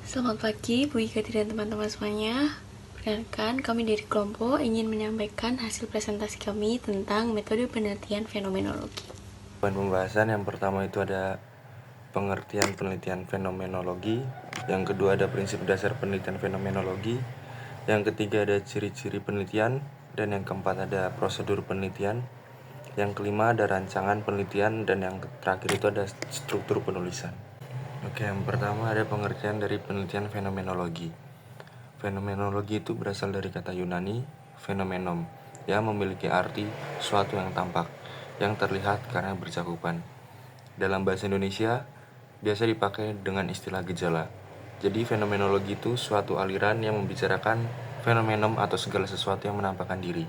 Selamat pagi Bu Igati dan teman-teman semuanya. Perkenalkan, kami dari kelompok ingin menyampaikan hasil presentasi kami tentang metode penelitian fenomenologi. Pembahasan yang pertama itu ada pengertian penelitian fenomenologi, yang kedua ada prinsip dasar penelitian fenomenologi, yang ketiga ada ciri-ciri penelitian, dan yang keempat ada prosedur penelitian, yang kelima ada rancangan penelitian, dan yang terakhir itu ada struktur penulisan. Oke, yang pertama ada pengertian dari penelitian fenomenologi. Fenomenologi itu berasal dari kata Yunani phenomenon, yang memiliki arti suatu yang tampak, yang terlihat karena bercakupan. Dalam bahasa Indonesia, biasa dipakai dengan istilah gejala. Jadi fenomenologi itu suatu aliran yang membicarakan fenomenon atau segala sesuatu yang menampakkan diri.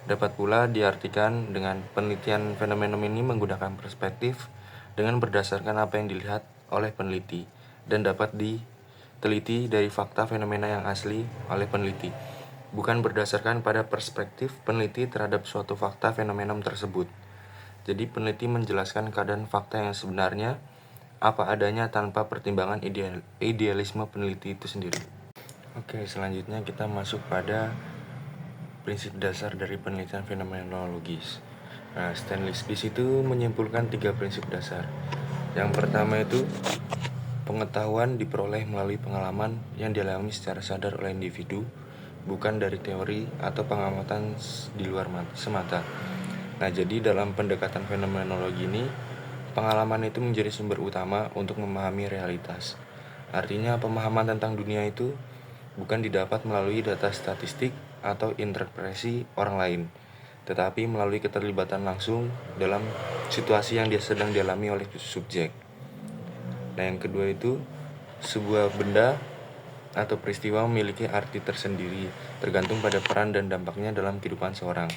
Dapat pula diartikan dengan penelitian fenomenon ini menggunakan perspektif dengan berdasarkan apa yang dilihat oleh peneliti dan dapat diteliti dari fakta fenomena yang asli oleh peneliti, bukan berdasarkan pada perspektif peneliti terhadap suatu fakta fenomenon tersebut. Jadi peneliti menjelaskan keadaan fakta yang sebenarnya apa adanya tanpa pertimbangan idealisme peneliti itu sendiri. Oke, selanjutnya kita masuk pada prinsip dasar dari penelitian fenomenologis. Nah, Stanley Spies itu menyimpulkan 3 prinsip dasar. Yang pertama itu pengetahuan diperoleh melalui pengalaman yang dialami secara sadar oleh individu, bukan dari teori atau pengamatan di luar semata. Nah, jadi dalam pendekatan fenomenologi ini, pengalaman itu menjadi sumber utama untuk memahami realitas. Artinya, pemahaman tentang dunia itu bukan didapat melalui data statistik atau interpretasi orang lain, tetapi melalui keterlibatan langsung dalam situasi yang dia sedang dialami oleh subjek. Nah, yang kedua itu, sebuah benda atau peristiwa memiliki arti tersendiri, tergantung pada peran dan dampaknya dalam kehidupan seorang.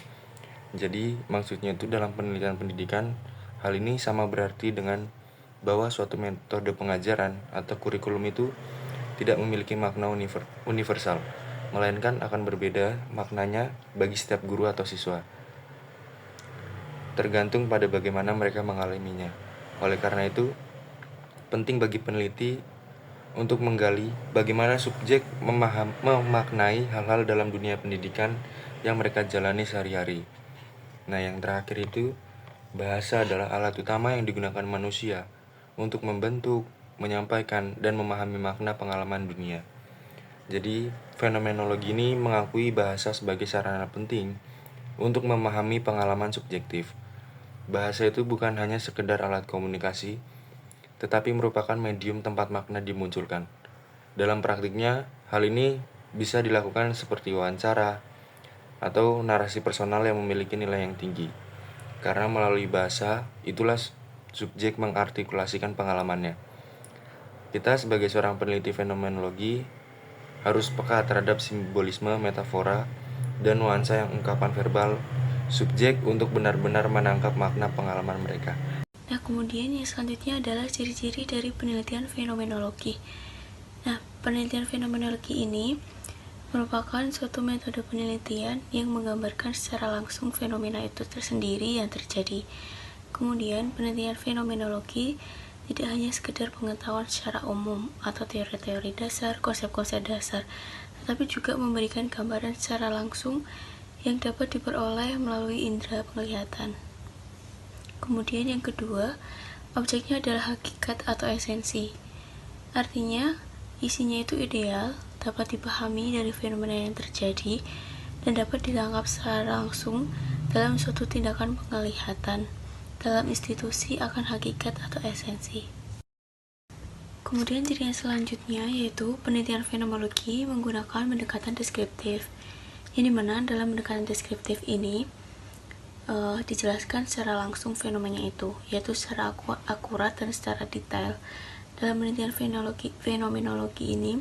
Jadi, maksudnya itu dalam penelitian pendidikan, hal ini sama berarti dengan bahwa suatu metode pengajaran atau kurikulum itu tidak memiliki makna universal, melainkan akan berbeda maknanya bagi setiap guru atau siswa, tergantung pada bagaimana mereka mengalaminya. Oleh karena itu, penting bagi peneliti untuk menggali bagaimana subjek memaknai hal-hal dalam dunia pendidikan yang mereka jalani sehari-hari. Nah, yang terakhir itu, bahasa adalah alat utama yang digunakan manusia untuk membentuk, menyampaikan, dan memahami makna pengalaman dunia. Jadi, fenomenologi ini mengakui bahasa sebagai sarana penting untuk memahami pengalaman subjektif. Bahasa itu bukan hanya sekedar alat komunikasi, tetapi merupakan medium tempat makna dimunculkan. Dalam praktiknya, hal ini bisa dilakukan seperti wawancara atau narasi personal yang memiliki nilai yang tinggi. Karena melalui bahasa, itulah subjek mengartikulasikan pengalamannya. Kita sebagai seorang peneliti fenomenologi harus peka terhadap simbolisme, metafora, dan nuansa yang ungkapan verbal subjek untuk benar-benar menangkap makna pengalaman mereka. Nah, kemudian yang selanjutnya adalah ciri-ciri dari penelitian fenomenologi. Nah, penelitian fenomenologi ini merupakan suatu metode penelitian yang menggambarkan secara langsung fenomena itu tersendiri yang terjadi. Kemudian, penelitian fenomenologi tidak hanya sekedar pengetahuan secara umum atau teori-teori dasar, konsep-konsep dasar, tetapi juga memberikan gambaran secara langsung yang dapat diperoleh melalui indera penglihatan. Kemudian yang kedua, objeknya adalah hakikat atau esensi. Artinya, isinya itu ideal, dapat dipahami dari fenomena yang terjadi, dan dapat ditangkap secara langsung dalam suatu tindakan penglihatan dalam institusi akan hakikat atau esensi. Kemudian ciri yang selanjutnya yaitu penelitian fenomenologi menggunakan pendekatan deskriptif, yang dimana dalam pendekatan deskriptif ini dijelaskan secara langsung fenomenanya itu, yaitu secara akurat dan secara detail. Dalam penelitian fenomenologi ini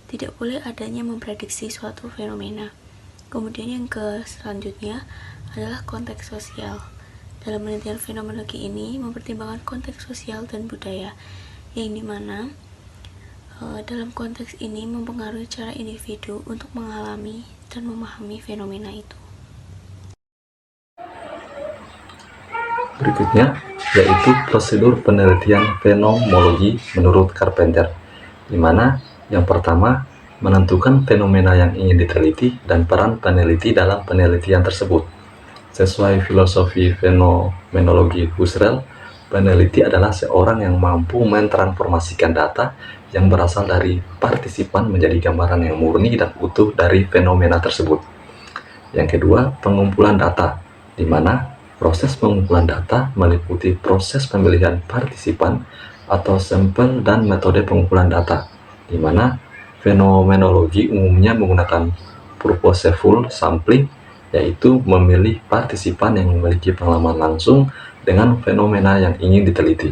tidak boleh adanya memprediksi suatu fenomena. Kemudian yang selanjutnya adalah konteks sosial. Dalam penelitian fenomenologi ini mempertimbangkan konteks sosial dan budaya, yang dimana dalam konteks ini mempengaruhi cara individu untuk mengalami dan memahami fenomena itu. Berikutnya yaitu prosedur penelitian fenomenologi menurut Carpenter. di mana yang pertama menentukan fenomena yang ingin diteliti dan peran peneliti dalam penelitian tersebut. Sesuai filosofi fenomenologi Husserl, peneliti adalah seorang yang mampu mentransformasikan data yang berasal dari partisipan menjadi gambaran yang murni dan utuh dari fenomena tersebut. Yang kedua, pengumpulan data, di mana proses pengumpulan data meliputi proses pemilihan partisipan atau sampel dan metode pengumpulan data, di mana fenomenologi umumnya menggunakan purposeful sampling, yaitu memilih partisipan yang memiliki pengalaman langsung dengan fenomena yang ingin diteliti.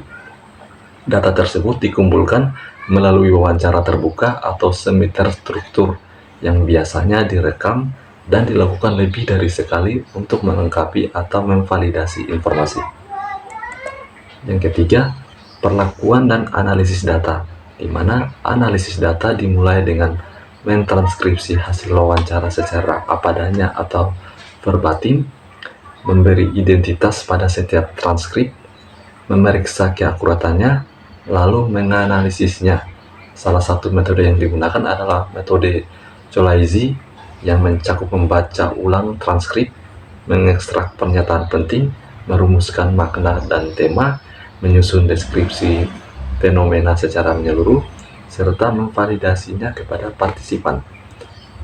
Data tersebut dikumpulkan melalui wawancara terbuka atau semi terstruktur yang biasanya direkam dan dilakukan lebih dari sekali untuk melengkapi atau memvalidasi informasi. Yang ketiga, perlakuan dan analisis data, di mana analisis data dimulai dengan mentranskripsi hasil wawancara secara apa adanya atau verbatim, memberi identitas pada setiap transkrip, memeriksa keakuratannya, lalu menganalisisnya. Salah satu metode yang digunakan adalah metode Cholesky yang mencakup membaca ulang transkrip, mengekstrak pernyataan penting, merumuskan makna dan tema, menyusun deskripsi fenomena secara menyeluruh, serta memvalidasinya kepada partisipan.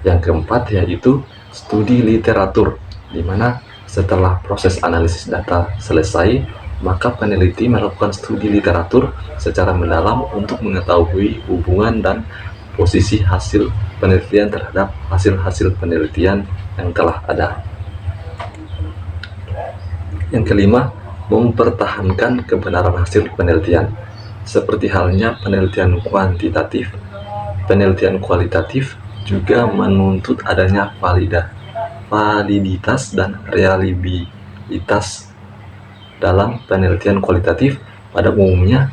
Yang keempat yaitu studi literatur, di mana setelah proses analisis data selesai, maka peneliti melakukan studi literatur secara mendalam untuk mengetahui hubungan dan posisi hasil penelitian terhadap hasil-hasil penelitian yang telah ada. Yang kelima, mempertahankan kebenaran hasil penelitian. Seperti halnya penelitian kuantitatif, penelitian kualitatif juga menuntut adanya validitas dan reliabilitas. Dalam penelitian kualitatif, pada umumnya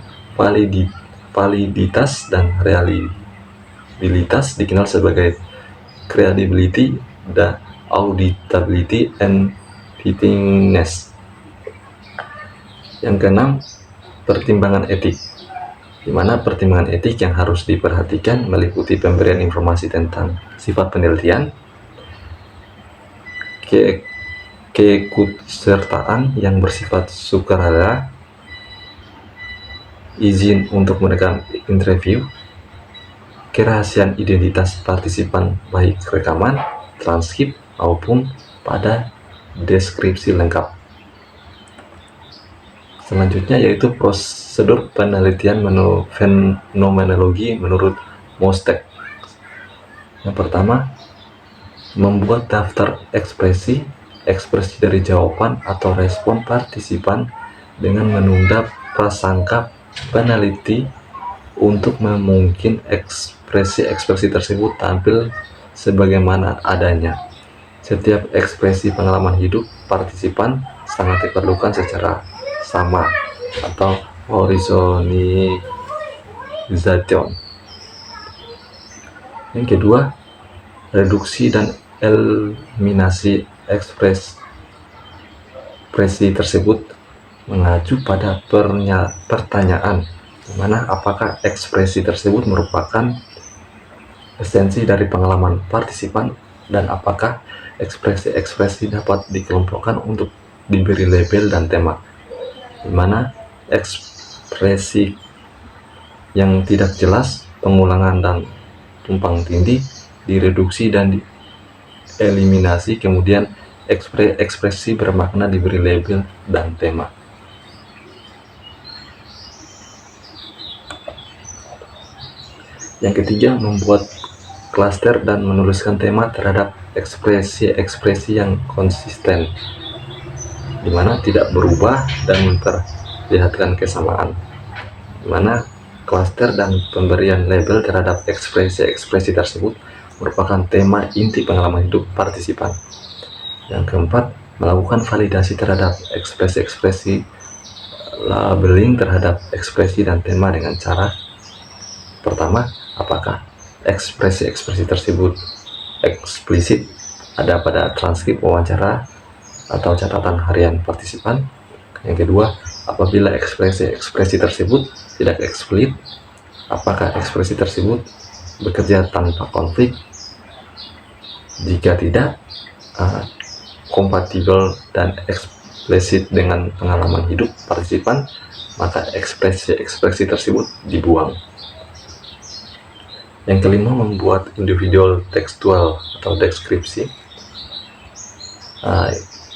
validitas dan reliabilitas dikenal sebagai credibility, the auditability, and fittingness. Yang keenam, pertimbangan etik, di mana pertimbangan etik yang harus diperhatikan meliputi pemberian informasi tentang sifat penelitian, keikutsertaan yang bersifat sukarela, izin untuk merekam interview, kerahasiaan identitas partisipan baik rekaman, transkrip, maupun pada deskripsi lengkap. Selanjutnya yaitu prosedur penelitian fenomenologi menurut Mostek. Yang pertama, membuat daftar ekspresi dari jawaban atau respon partisipan dengan menunda prasangka peneliti untuk memungkinkan ekspresi tersebut tampil sebagaimana adanya. Setiap ekspresi pengalaman hidup partisipan sangat diperlukan secara sama atau horizonization. Yang kedua, reduksi dan eliminasi ekspresi tersebut mengacu pada pertanyaan, di mana apakah ekspresi tersebut merupakan esensi dari pengalaman partisipan dan apakah ekspresi-ekspresi dapat dikelompokkan untuk diberi label dan tema, di mana ekspresi yang tidak jelas, pengulangan dan tumpang tindih direduksi dan dieliminasi, kemudian ekspresi bermakna diberi label dan tema. Yang ketiga, membuat klaster dan menuliskan tema terhadap ekspresi-ekspresi yang konsisten, di mana tidak berubah dan memperlihatkan kesamaan, di mana klaster dan pemberian label terhadap ekspresi-ekspresi tersebut merupakan tema inti pengalaman hidup partisipan. Yang keempat, melakukan validasi terhadap ekspresi-ekspresi, labeling terhadap ekspresi dan tema dengan cara pertama, apakah ekspresi-ekspresi tersebut eksplisit ada pada transkrip wawancara atau catatan harian partisipan. Yang kedua, apabila ekspresi-ekspresi tersebut tidak eksplisit apakah ekspresi tersebut bekerja tanpa konflik. Jika tidak, kompatibel dan eksplisit dengan pengalaman hidup partisipan, maka ekspresi tersebut dibuang. Yang kelima, membuat individual tekstual atau deskripsi.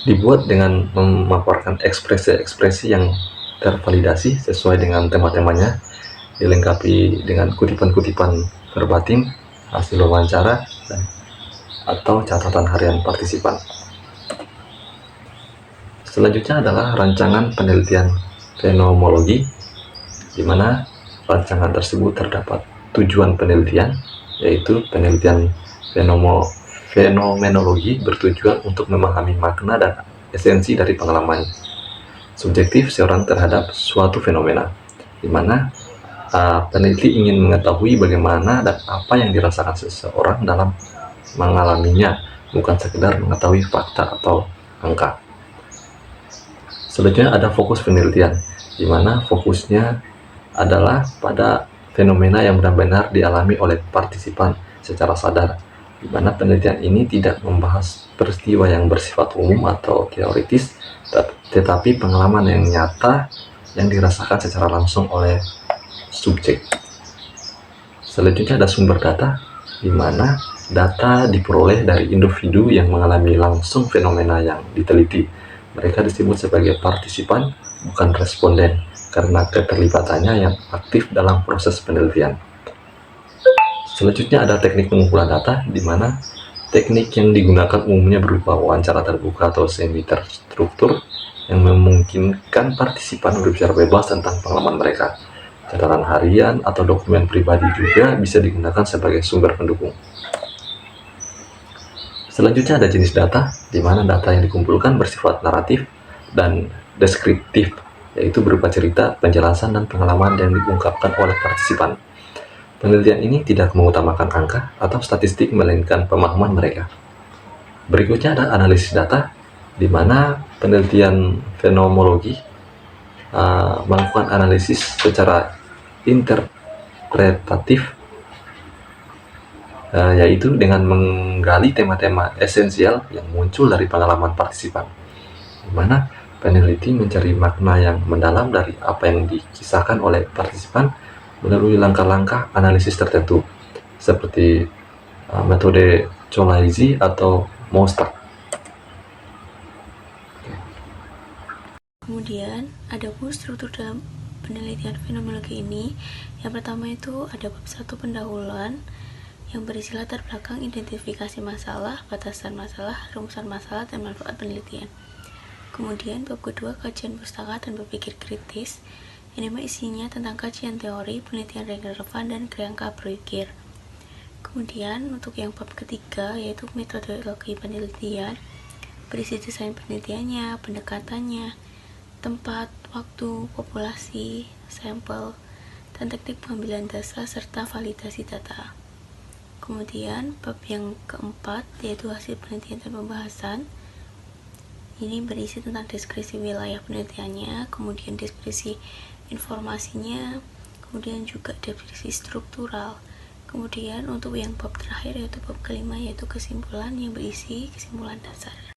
Dibuat dengan memaparkan ekspresi-ekspresi yang tervalidasi sesuai dengan tema-temanya, dilengkapi dengan kutipan-kutipan verbatim, hasil wawancara, atau catatan harian partisipan. Selanjutnya adalah rancangan penelitian fenomenologi, di mana rancangan tersebut terdapat tujuan penelitian, yaitu penelitian fenomenologi bertujuan untuk memahami makna dan esensi dari pengalaman subjektif seorang terhadap suatu fenomena, di mana peneliti ingin mengetahui bagaimana dan apa yang dirasakan seseorang dalam mengalaminya, bukan sekedar mengetahui fakta atau angka. Selanjutnya ada fokus penelitian, di mana fokusnya adalah pada fenomena yang benar-benar dialami oleh partisipan secara sadar, di mana penelitian ini tidak membahas peristiwa yang bersifat umum atau teoritis, tetapi pengalaman yang nyata yang dirasakan secara langsung oleh subjek. Selanjutnya ada sumber data, di mana data diperoleh dari individu yang mengalami langsung fenomena yang diteliti. Mereka disebut sebagai partisipan, bukan responden, karena keterlibatannya yang aktif dalam proses penelitian. Selanjutnya ada teknik pengumpulan data, di mana teknik yang digunakan umumnya berupa wawancara terbuka atau semi-terstruktur yang memungkinkan partisipan berbicara bebas tentang pengalaman mereka. Catatan harian atau dokumen pribadi juga bisa digunakan sebagai sumber pendukung. Selanjutnya ada jenis data, di mana data yang dikumpulkan bersifat naratif dan deskriptif, yaitu berupa cerita, penjelasan, dan pengalaman yang diungkapkan oleh partisipan. Penelitian ini tidak mengutamakan angka atau statistik, melainkan pemahaman mereka. Berikutnya ada analisis data, di mana penelitian fenomenologi melakukan analisis secara interpretatif, yaitu dengan menggali tema-tema esensial yang muncul dari pengalaman partisipan, di mana peneliti mencari makna yang mendalam dari apa yang dikisahkan oleh partisipan melalui langkah-langkah analisis tertentu, seperti metode Cholesky atau Mostert. Kemudian, ada pun struktur dalam penelitian fenomenologi ini. Yang pertama itu ada bab 1 pendahuluan, yang berisi latar belakang, identifikasi masalah, batasan masalah, rumusan masalah, dan manfaat penelitian. Kemudian bab kedua kajian pustaka dan berpikir kritis, yang dimana isinya tentang kajian teori, penelitian relevan, dan kerangka berpikir. Kemudian untuk yang bab ketiga yaitu metodologi penelitian, berisi desain penelitiannya, pendekatannya, tempat, waktu, populasi, sampel, dan teknik pengambilan data serta validasi data. Kemudian bab yang keempat yaitu hasil penelitian dan pembahasan. Ini berisi tentang deskripsi wilayah penelitiannya, kemudian deskripsi informasinya, kemudian juga deskripsi struktural. Kemudian untuk yang bab terakhir yaitu bab kelima yaitu kesimpulan, yang berisi kesimpulan dasar.